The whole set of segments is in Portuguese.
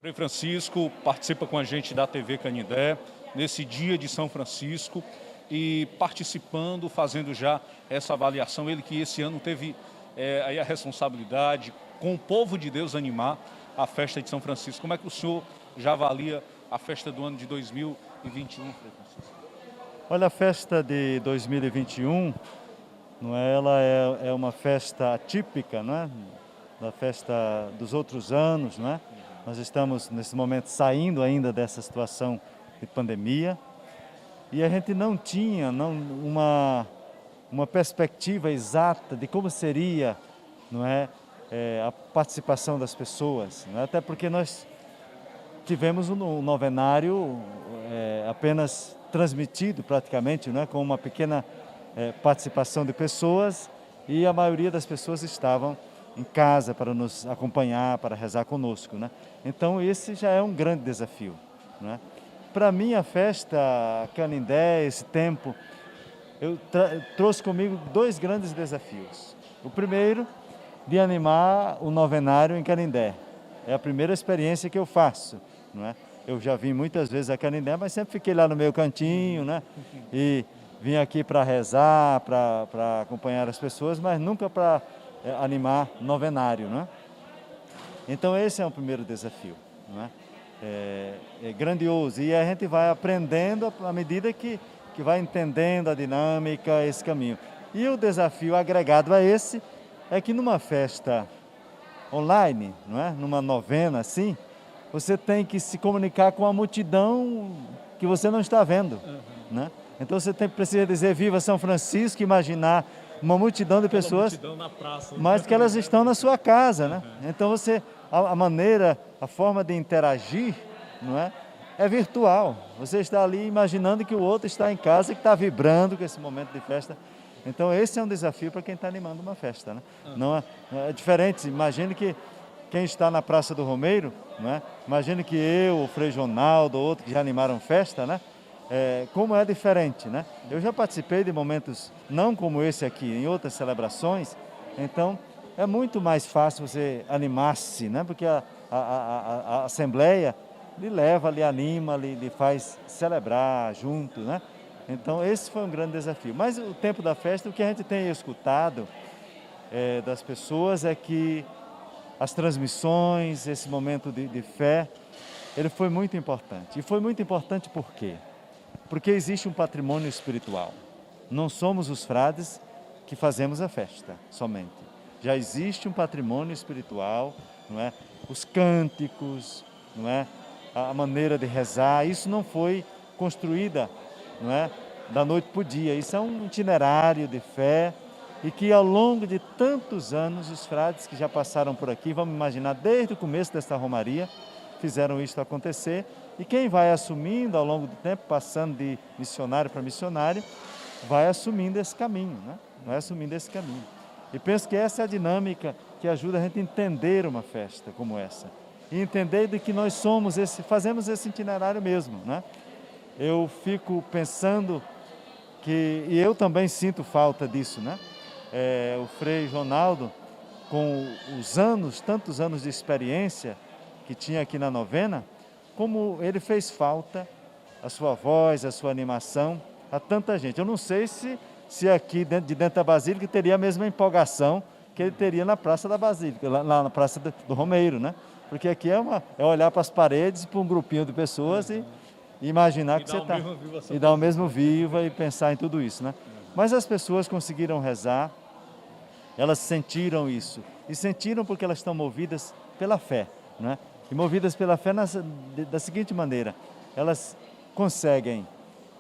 Frei Francisco participa com a gente da TV Canindé, nesse dia de São Francisco, e participando, fazendo já essa avaliação, ele que esse ano teve aí a responsabilidade, com o povo de Deus, animar a festa de São Francisco. Como é que o senhor já avalia a festa do ano de 2021, Frei Francisco? Olha, a festa de 2021, não é, ela é uma festa atípica, não é? Da festa dos outros anos, não é? Nós estamos, nesse momento, saindo ainda dessa situação de pandemia e a gente não tinha uma perspectiva exata de como seria, não é, a participação das pessoas, não é? Até porque nós tivemos um novenário apenas transmitido praticamente, não é, com uma pequena participação de pessoas, e a maioria das pessoas estavam em casa para nos acompanhar, para rezar conosco, né? Então esse já é um grande desafio, né? Para mim a festa Canindé, esse tempo, eu trouxe comigo dois grandes desafios. O primeiro, de animar o novenário em Canindé. É a primeira experiência que eu faço, não é? Eu já vim muitas vezes a Canindé, mas sempre fiquei lá no meu cantinho, né? E vim aqui para rezar, para acompanhar as pessoas, mas nunca para animar novenário, né? Então esse é o primeiro desafio, não é? É grandioso e a gente vai aprendendo à medida que vai entendendo a dinâmica, esse caminho. E o desafio agregado a esse é que numa festa online, não é? Numa novena assim, você tem que se comunicar com a multidão que você não está vendo, né? Então você precisa dizer viva São Francisco, imaginar uma multidão de pessoas, Na praça, mas que elas estão na sua casa, né? Então a maneira, a forma de interagir, não é? É virtual. Você está ali imaginando que o outro está em casa, que está vibrando com esse momento de festa. Então esse é um desafio para quem está animando uma festa, né? Não é diferente. Imagine que quem está na Praça do Romeiro, não é? Imagine que eu, o Frei Ronaldo, outro que já animaram festa, né? Como é diferente, né? Eu já participei de momentos não como esse aqui, em outras celebrações, então é muito mais fácil você animar-se, né? Porque a Assembleia lhe leva, lhe anima, lhe faz celebrar junto, né? Então esse foi um grande desafio. Mas o tempo da festa, o que a gente tem escutado das pessoas é que as transmissões, esse momento de fé, ele foi muito importante. E foi muito importante por quê? Porque existe um patrimônio espiritual. Não somos os frades que fazemos a festa somente. Já existe um patrimônio espiritual, não é? Os cânticos, não é? A maneira de rezar, isso não foi construída, não é? Da noite para o dia. Isso é um itinerário de fé e que ao longo de tantos anos os frades que já passaram por aqui, vamos imaginar desde o começo desta romaria, fizeram isso acontecer. E quem vai assumindo ao longo do tempo, passando de missionário para missionário, vai assumindo esse caminho, né? Vai assumindo esse caminho. E penso que essa é a dinâmica que ajuda a gente a entender uma festa como essa. E entender de que nós fazemos esse itinerário mesmo, né? Eu fico pensando e eu também sinto falta disso, né? O Frei Ronaldo, com os anos, tantos anos de experiência que tinha aqui na novena, como ele fez falta, a sua voz, a sua animação, a tanta gente. Eu não sei se aqui dentro da Basílica teria a mesma empolgação que ele teria na Praça da Basílica, lá na Praça do Romeiro, né? Porque aqui é olhar para as paredes, para um grupinho de pessoas e imaginar que você está. E dar o mesmo viva e pensar em tudo isso, né? Mas as pessoas conseguiram rezar, elas sentiram isso. E sentiram porque elas estão movidas pela fé, né? E movidas pela fé da seguinte maneira: elas conseguem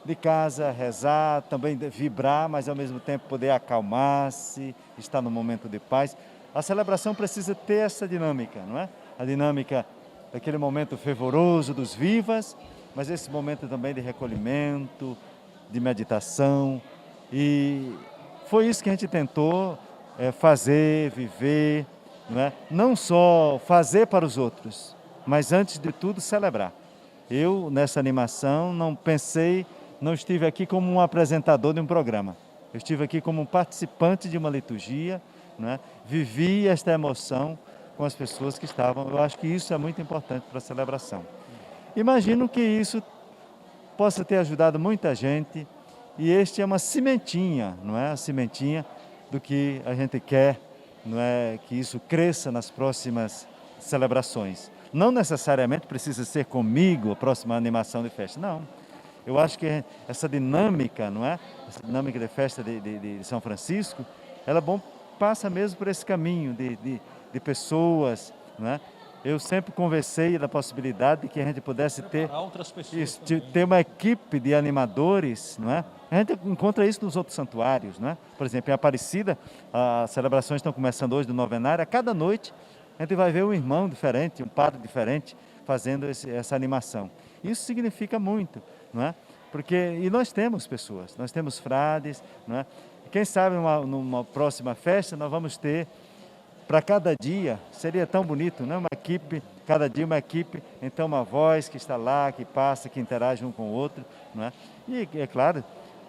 de casa rezar, também vibrar, mas ao mesmo tempo poder acalmar-se, estar no momento de paz. A celebração precisa ter essa dinâmica, não é? A dinâmica daquele momento fervoroso dos vivas, mas esse momento também de recolhimento, de meditação. E foi isso que a gente tentou fazer, viver, não é? Não só fazer para os outros, mas antes de tudo celebrar. Eu, nessa animação, não estive aqui como um apresentador de um programa. Eu estive aqui como um participante de uma liturgia, não é? Vivi esta emoção com as pessoas que estavam. Eu acho que isso é muito importante para a celebração. Imagino que isso possa ter ajudado muita gente, e este é uma cimentinha, não é? A cimentinha do que a gente quer, não é? Que isso cresça nas próximas celebrações. Não necessariamente precisa ser comigo a próxima animação de festa, não. Eu acho que essa dinâmica, não é? Essa dinâmica de festa de São Francisco, ela é bom, passa mesmo por esse caminho de pessoas, não é? Eu sempre conversei da possibilidade de que a gente pudesse ter, outras pessoas isso, ter uma equipe de animadores, não é? A gente encontra isso nos outros santuários, não é? Por exemplo, em Aparecida, as celebrações estão começando hoje do novenário, a cada noite a gente vai ver um irmão diferente, um padre diferente, fazendo essa animação. Isso significa muito, não é? Porque, e nós temos pessoas, nós temos frades, não é? Quem sabe numa próxima festa nós vamos ter, para cada dia, seria tão bonito, não é? Uma equipe, cada dia uma equipe, então uma voz que está lá, que passa, que interage um com o outro, não é? E é claro,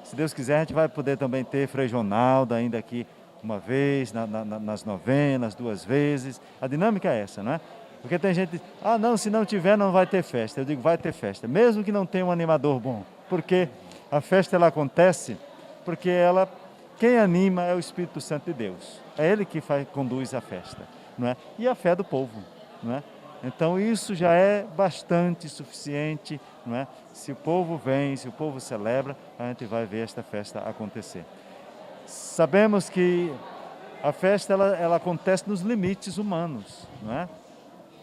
se Deus quiser, a gente vai poder também ter Frei Ronaldo ainda aqui uma vez, nas novenas, 2 vezes. A dinâmica é essa, não é? Porque tem gente que diz, não, se não tiver, não vai ter festa. Eu digo, vai ter festa, mesmo que não tenha um animador bom. Porque a festa, ela acontece porque quem anima é o Espírito Santo de Deus. É Ele que conduz a festa, não é? E a fé do povo, não é? Então isso já é bastante suficiente, não é? Se o povo vem, se o povo celebra, a gente vai ver esta festa acontecer. Sabemos que a festa ela acontece nos limites humanos, não é?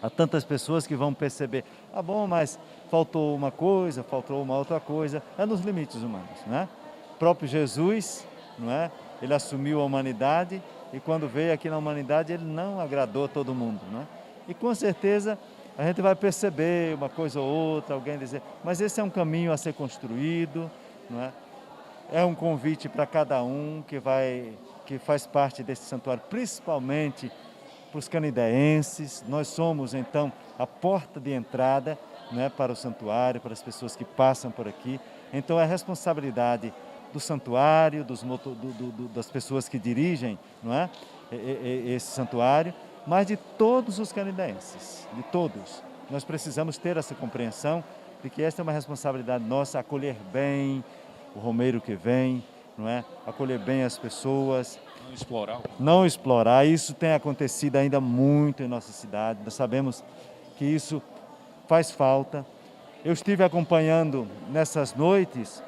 Há tantas pessoas que vão perceber, bom, mas faltou uma coisa, faltou uma outra coisa, é nos limites humanos, não é? O próprio Jesus, não é? Ele assumiu a humanidade e quando veio aqui na humanidade ele não agradou todo mundo, não é? E com certeza a gente vai perceber uma coisa ou outra, alguém dizer, mas esse é um caminho a ser construído, não é? É um convite para cada um que faz parte desse santuário, principalmente para os canideenses. Nós somos, então, a porta de entrada, né, para o santuário, para as pessoas que passam por aqui. Então, é responsabilidade do santuário, das pessoas que dirigem, não é, esse santuário, mas de todos os canideenses, de todos. Nós precisamos ter essa compreensão de que esta é uma responsabilidade nossa, acolher bem o romeiro que vem, não é? Acolher bem as pessoas. Não explorar. Isso tem acontecido ainda muito em nossa cidade. Nós sabemos que isso faz falta. Eu estive acompanhando nessas noites,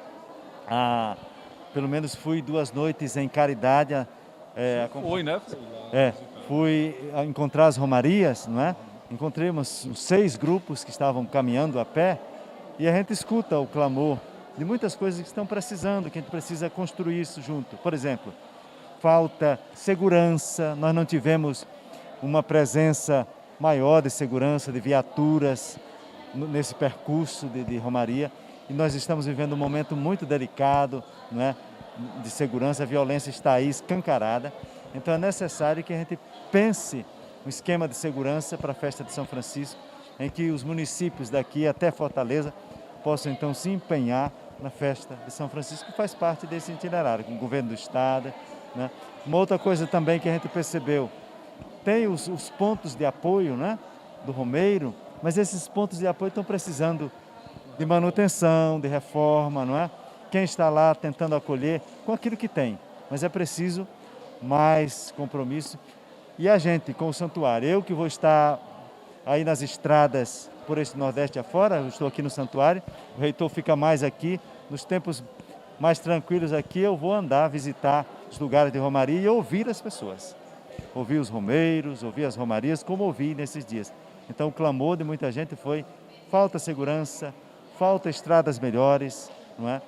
pelo menos fui 2 noites em caridade. Foi, né? Fui encontrar as romarias, não é? Encontrei uns 6 grupos que estavam caminhando a pé e a gente escuta o clamor de muitas coisas que estão precisando, que a gente precisa construir isso junto. Por exemplo, falta segurança, nós não tivemos uma presença maior de segurança, de viaturas nesse percurso de romaria, e nós estamos vivendo um momento muito delicado, não é? De segurança, a violência está aí escancarada, então é necessário que a gente pense um esquema de segurança para a festa de São Francisco, em que os municípios daqui até Fortaleza possam então se empenhar na festa de São Francisco, que faz parte desse itinerário, com o governo do estado, né? Uma outra coisa também que a gente percebeu, tem os pontos de apoio, né, do romeiro, mas esses pontos de apoio estão precisando de manutenção, de reforma, não é? Quem está lá tentando acolher com aquilo que tem, mas é preciso mais compromisso. E a gente com o santuário, eu que vou estar aí nas estradas por esse Nordeste afora, eu estou aqui no santuário, o reitor fica mais aqui, nos tempos mais tranquilos aqui eu vou andar, visitar os lugares de romaria e ouvir as pessoas, ouvir os romeiros, ouvir as romarias, como ouvi nesses dias. Então o clamor de muita gente foi, falta segurança, falta estradas melhores, não é?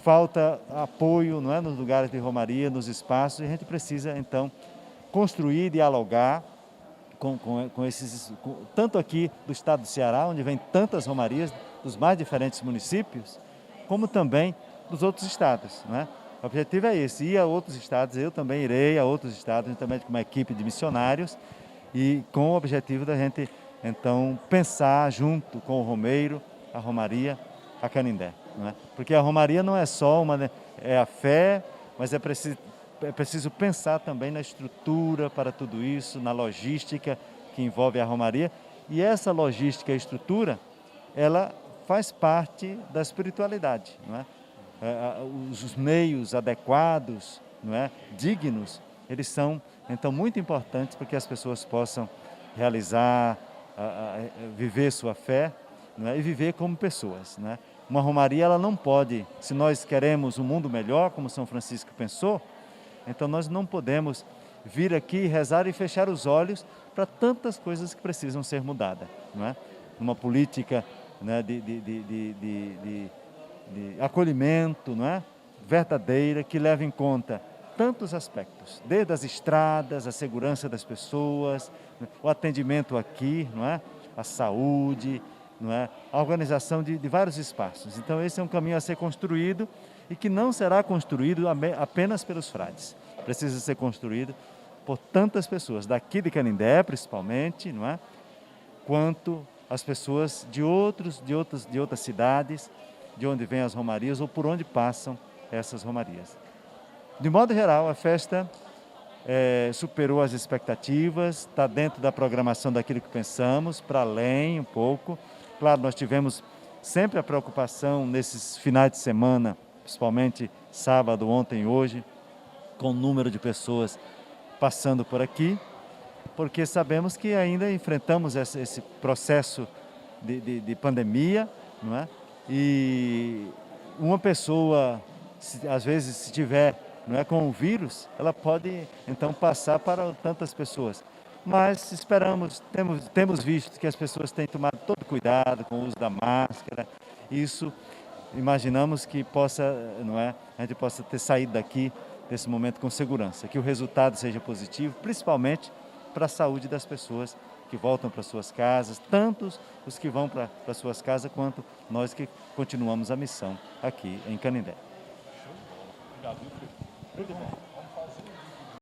Falta apoio, não é, nos lugares de romaria, nos espaços, e a gente precisa então construir, dialogar com esses, tanto aqui do estado do Ceará, onde vem tantas romarias dos mais diferentes municípios, como também dos outros estados, não é? O objetivo é esse, ir a outros estados, eu também irei a outros estados, também com uma equipe de missionários, e com o objetivo da gente, então, pensar junto com o romeiro, a romaria, a Canindé, não é? Porque a romaria não é só é a fé, mas é preciso pensar também na estrutura para tudo isso, na logística que que envolve a romaria, e essa logística e estrutura, ela faz parte da espiritualidade, não é? Os meios adequados, não é? Dignos, eles são, então, muito importantes para que as pessoas possam realizar, viver sua fé, não é? E viver como pessoas, não é? Uma romaria, ela não pode, se nós queremos um mundo melhor, como São Francisco pensou, então nós não podemos vir aqui, rezar e fechar os olhos para tantas coisas que precisam ser mudadas, não é? Uma política, né, de acolhimento, não é? Verdadeira, que leva em conta tantos aspectos, desde as estradas, a segurança das pessoas, o atendimento aqui, não é? A saúde, não é? A organização de vários espaços. Então esse é um caminho a ser construído e que não será construído apenas pelos frades. Precisa ser construído por tantas pessoas, daqui de Canindé principalmente, não é? Quanto as pessoas de outras cidades, de onde vêm as romarias ou por onde passam essas romarias. De modo geral, a festa superou as expectativas, está dentro da programação daquilo que pensamos, para além um pouco. Claro, nós tivemos sempre a preocupação nesses finais de semana, principalmente sábado, ontem e hoje, com o número de pessoas passando por aqui, porque sabemos que ainda enfrentamos esse processo de pandemia, não é? E uma pessoa, às vezes, se tiver, não é, com o vírus, ela pode então passar para tantas pessoas. Mas esperamos, temos visto que as pessoas têm tomado todo cuidado com o uso da máscara. Isso imaginamos que a gente possa ter saído daqui desse momento com segurança, que o resultado seja positivo, principalmente para a saúde das pessoas que voltam para suas casas, tanto os que vão para suas casas, quanto nós que continuamos a missão aqui em Canindé. Obrigado, viu, Felipe? Tudo bom. Vamos fazer